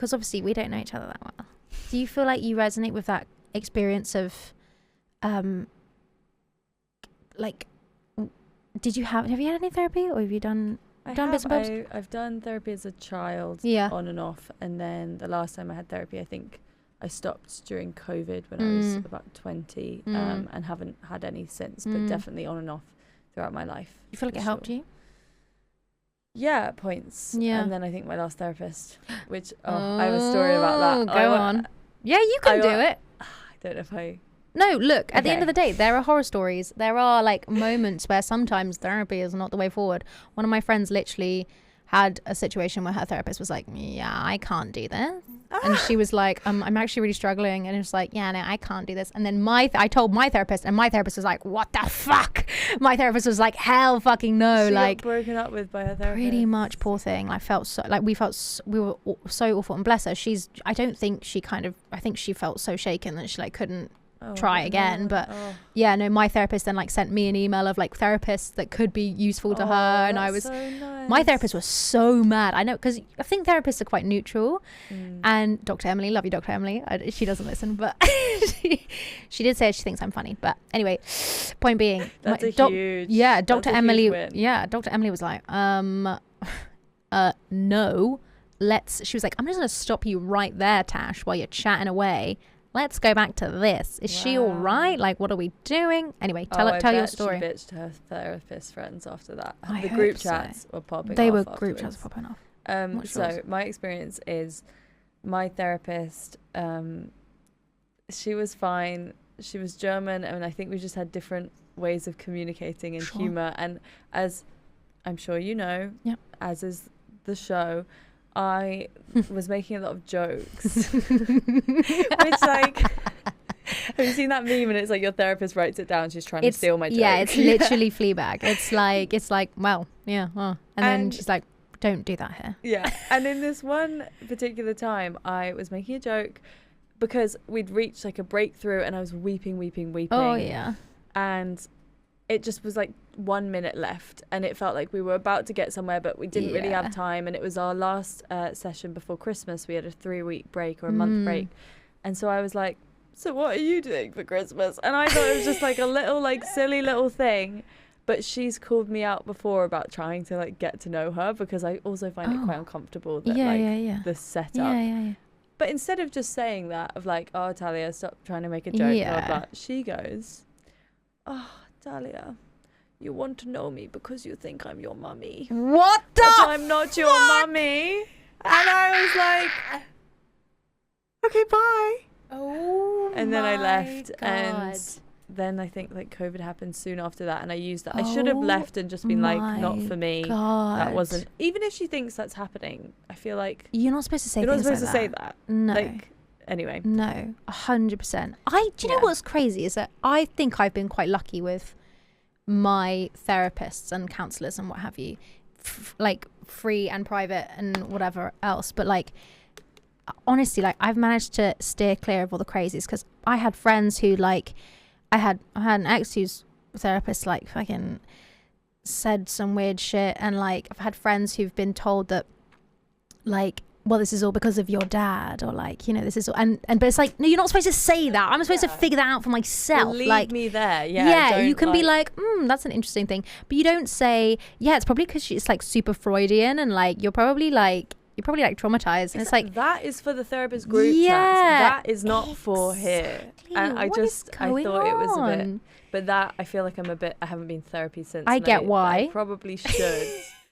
because obviously we don't know each other that well, do you feel like you resonate with that experience of like, have you had any therapy, or have you done bits and bobs? I've done therapy as a child, on and off, and then the last time I had therapy, I think I stopped during COVID when I was about 20, and haven't had any since, but definitely on and off throughout my life. You feel like it helped you? Yeah, at points. Yeah. And then I think my last therapist, which I have a story about that. Go on. Yeah, you can do it. I don't know if I... No, look, at the end of the day, there are horror stories. There are like moments where sometimes therapy is not the way forward. One of my friends literally had a situation where her therapist was like, yeah, I can't do this. And she was like, I'm actually really struggling. And it's like, yeah, no, I can't do this. And then I told my therapist, and my therapist was like, what the fuck? My therapist was like, hell fucking no. She like got broken up with by her therapist. Pretty much, poor thing. Like we were so awful. And bless her, I think she felt so shaken that she like couldn't try again. But yeah, no, my therapist then like sent me an email of like therapists that could be useful to her, and I was so nice. My therapist was so mad. I know, because I think therapists are quite neutral, and Dr. Emily, love you, Dr. Emily, she doesn't listen, but she did say she thinks I'm funny. But anyway, point being, that's huge. Yeah, Dr. Emily. Yeah, Dr. Emily was like, no. She was like, I'm just gonna stop you right there, Tash, while you're chatting away. Let's go back to this. Is she all right? Like, what are we doing? Anyway, tell your story. She bitched her therapist friends after that. The group chats were popping off. Group chats popping off. So my experience is, my therapist, she was fine. She was German, and I think we just had different ways of communicating and humour. And as I'm sure you know, as is the show, I was making a lot of jokes, which like, have you seen that meme? And it's like your therapist writes it down. She's trying to steal my joke. Yeah, it's literally Fleabag. It's like, well, yeah, and then she's like, don't do that here. Yeah, and in this one particular time, I was making a joke because we'd reached like a breakthrough, and I was weeping. Oh yeah, and it just was like 1 minute left, and it felt like we were about to get somewhere, but we didn't really have time. And it was our last session before Christmas. We had a 3-week break or a month break. And so I was like, so what are you doing for Christmas? And I thought it was just like a little like silly little thing. But she's called me out before about trying to like get to know her, because I also find it quite uncomfortable that the setup. Yeah. But instead of just saying that, of like, oh, Talia, stop trying to make a joke, blah, blah, she goes, oh, Talia, you want to know me because you think I'm your mummy. What the But I'm not your mummy. And I was like, okay, bye. Oh, and then I left. God. And then I think like COVID happened soon after that, and I used that. I should have left and just been like, not for me. God. That wasn't, even if she thinks that's happening, I feel like you're not supposed to say you're not things supposed like to say that. No. Like, anyway. No, 100%. Do you know what's crazy is that I think I've been quite lucky with my therapists and counselors and what have you, like free and private and whatever else. But like, honestly, like I've managed to steer clear of all the crazies, because I had friends who like, I had an ex whose therapist like fucking said some weird shit, and like I've had friends who've been told that like, well, this is all because of your dad, or like, you know, this is all, and but it's like, no, you're not supposed to say that. I'm supposed to figure that out for myself. Well, leave like me there. You can be like, that's an interesting thing, but you don't say, yeah, it's probably because it's like super Freudian, and like you're probably like traumatized. And it's like, that is for the therapist group chats. That is not for here. And I thought it was a bit, but that I feel like I haven't been therapy since. I get why. I probably should.